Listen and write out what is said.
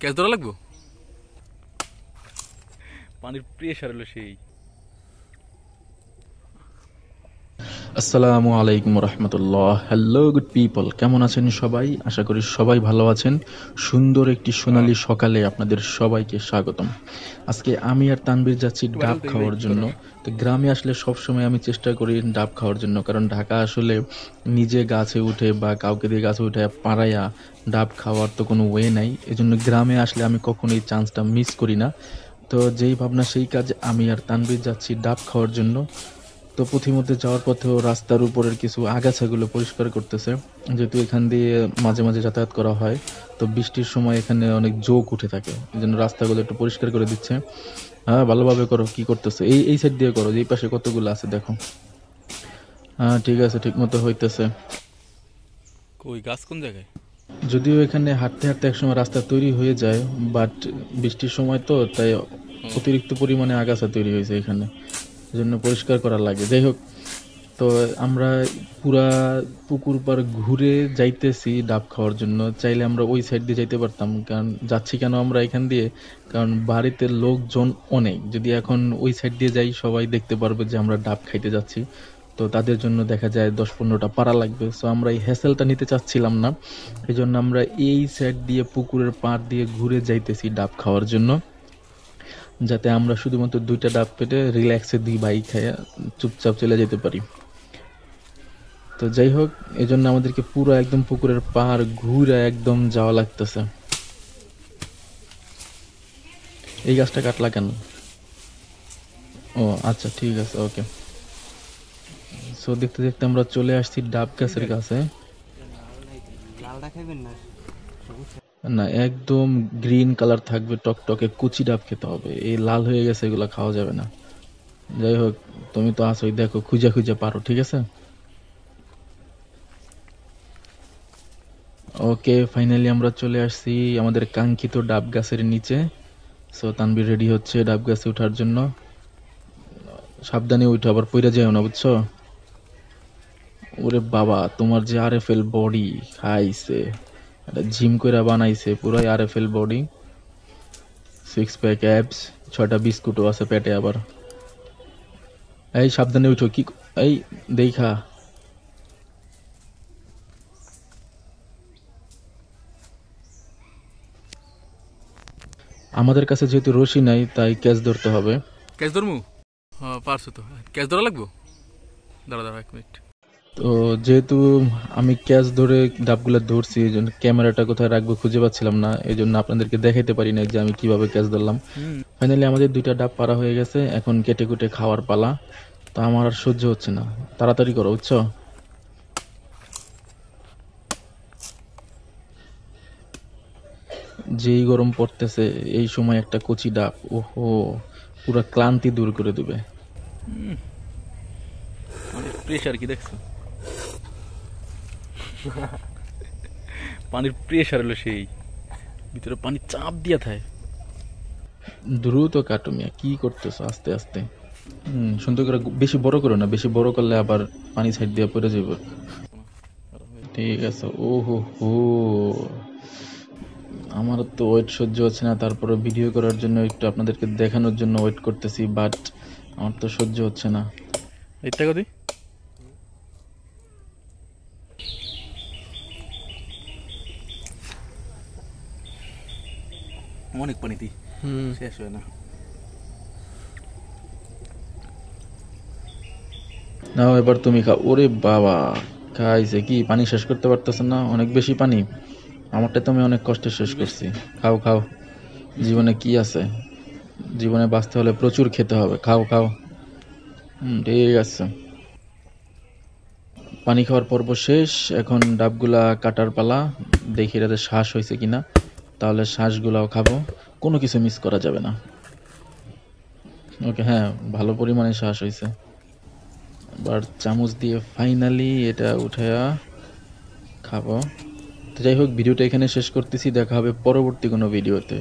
Catch ধরা লাগবো, পানির প্রেশার হলো সেই। আসসালামু আলাইকুম রহমতুল্লাহ। হ্যালো গুড পিপল, কেমন আছেন সবাই? আশা করি সবাই ভালো আছেন। সুন্দর একটি সোনালী সকালে আপনাদের সবাইকে স্বাগতম। আজকে আমি আর তানবীর যাচ্ছি ডাব খাওয়ার জন্য। তো গ্রামে আসলে সবসময় আমি চেষ্টা করি ডাব খাওয়ার জন্য, কারণ ঢাকা আসলে নিজে গাছে উঠে বা কাউকে দিয়ে গাছে উঠে পাড়াইয়া ডাব খাওয়ার তো কোনো ওয়ে নাই। এজন্য গ্রামে আসলে আমি কখনো এই চান্সটা মিস করি না। তো যেই ভাবনা সেই কাজ, আমি আর তানবীর যাচ্ছি ডাব খাওয়ার জন্য। তো পথিমধ্যে যাওয়ার পথেও রাস্তার উপরের কিছু আগাছাগুলো পরিষ্কার করতেছে, যেহেতু এখান দিয়ে মাঝে মাঝে যাতায়াত করা হয়। তো বৃষ্টির সময় এখানে অনেক জোক উঠে থাকে, এই জন্য রাস্তাগুলো একটু পরিষ্কার করে দিচ্ছে। হ্যাঁ, ভালোভাবে করো। কি করতেছে? এই এই সাইড দিয়ে করো, এই পাশে কতগুলো আছে দেখো। হ্যাঁ ঠিক আছে, ঠিক মতো হইতেছে। ওই গাছ কোন জায়গায়? যদিও এখানে হাঁটতে হাঁটতে একসময় রাস্তা তৈরি হয়ে যায়, বাট বৃষ্টির সময় তো তাই অতিরিক্ত পরিমাণে আগাছা তৈরি হয়েছে এখানে, জন্য পরিষ্কার করা লাগে। যাই হোক, তো আমরা পুরা পুকুর পার ঘুরে যাইতেছি ডাব খাওয়ার জন্য। চাইলে আমরা ওই সাইড দিয়ে যাইতে পারতাম, কারণ যাচ্ছি কেন আমরা এখান দিয়ে, কারণ বাড়িতে লোকজন অনেক। যদি এখন ওই সাইড দিয়ে যাই সবাই দেখতে পারবে যে আমরা ডাব খাইতে যাচ্ছি, তো তাদের জন্য দেখা যায় 10-15টা পাড়া লাগবে। সো আমরা এই হ্যাসেলটা নিতে চাচ্ছিলাম না, এই জন্য আমরা এই সাইড দিয়ে পুকুরের পাড় দিয়ে ঘুরে যাইতেছি ডাব খাওয়ার জন্য, যাতে আমরা শুধুমাত্র 2টা ডাব পেটে রিল্যাক্সে 2 ভাই খাইয়া চুপচাপ চলে যেতে পারি। তো যাই হোক, এই জন্য আমাদেরকে পুরো একদম পুকুরের পাড় ঘুরে একদম যাওয়া লাগতেছে। এই গাছটা কাটলা কেন? ও আচ্ছা, ঠিক আছে, ওকে। সো দেখতে দেখতে আমরা চলে আসছি ডাব গাছের কাছে। না, একদম গ্রিন কালার থাকবে, টকটকে কুচি ডাব খেতে হবে। এই লাল হয়ে গেছে, এগুলো খাওয়া যাবে না। যাই হোক, তুমি তো আসোই, দেখো খুঁজে খুঁজে পারো, ঠিক আছে? ওকে, ফাইনালি আমরা চলে আসছি আমাদের কাঙ্ক্ষিত ডাব গাছের নিচে। সো তানবীর রেডি হচ্ছে ডাব গাছে ওঠার জন্য। সাবধানে উঠো, আবার পইরা যাও না, বুঝছো? ওরে বাবা, তোমার যে আরএফএল বডি খাইছে, এটা জিম কইরা বানাইছে পুরাই আরএফএল বডি, 6 প্যাক অ্যাবস, 6টা বিস্কুটও আছে পেটে আবার। এই সাবধানে উঠো। কি এই দেখা, আমাদের কাছে যেহেতু রশি নাই তাই ক্যাচ ধরতে হবে। ক্যাচ ধরমু? হ্যাঁ পারছো তো। ক্যাচ ধরা লাগবো, দাঁড়া দাঁড়া 1 মিনিট। তো যেহেতু আমি ক্যাচ ধরে ডাবগুলো ধরছি, এই জন্য ক্যামেরাটা কোথায় রাখবো খুঁজে পাচ্ছিলাম না, এই জন্য আপনাদেরকে দেখাইতে পারি না যে আমি কিভাবে ক্যাচ ধরলাম। ফাইনালি আমাদের 2টা ডাব পাড়া হয়ে গেছে, এখন কেটে কুটে খাওয়ার পালা। তো আমার আর সহ্য হচ্ছে না, তাড়াতাড়ি করো, বুঝছো? যেই গরম পড়তেছে, এই সময় একটা কচি ডাব, ওহো, পুরা ক্লান্তি দূর করে দেবে। পানির প্রেশার কি দেখছো? পানির প্রেশার হলো সেই, ভিতরে পানি চাপ দিয়া থাকে। দ্রুত কাটো মিয়া, কি করতেছো? আস্তে আস্তে। সুন্দর করে, বেশি বড় করো না, বেশি বড় করলে আবার পানি সাইড দিয়ে পড়ে যাবে। ঠিক আছে। ওহো হো, আমার তো ওয়েট সহ্য হচ্ছে না, তারপরে ভিডিও করার জন্য একটু আপনাদেরকে দেখানোর জন্য ওয়েট করতেছি, বাট আমার তো সহ্য হচ্ছে না। এইটা কদি অনেক পানিতে শেষ হয় না। নাও এবার তুমি খাও। ওরে বাবা, খাইছে কি? পানি শেষ করতে পারতেছে না, অনেক বেশি পানি। আমারটা তো আমি অনেক কষ্টে শেষ করছি। খাও খাও, জীবনে কি আছে, জীবনে বাঁচতে হলে প্রচুর খেতে হবে, খাও খাও। ঠিক আছে, পানি খাওয়ার পর্ব শেষ, এখন ডাবগুলা কাটার পালা। দেখি এটাতে শ্বাস হয়েছে কিনা, তাহলে শ্বাসগুলাও খাবো, কোনো কিছু মিস করা যাবে না। ওকে, হ্যাঁ, ভালো পরিমাণে শ্বাস হয়েছে। এবার চামচ দিয়ে ফাইনালি এটা উঠায়া খাবো। তো যাই হোক, ভিডিওটা এখানে শেষ করতেছি, দেখা হবে পরবর্তী কোনো ভিডিওতে।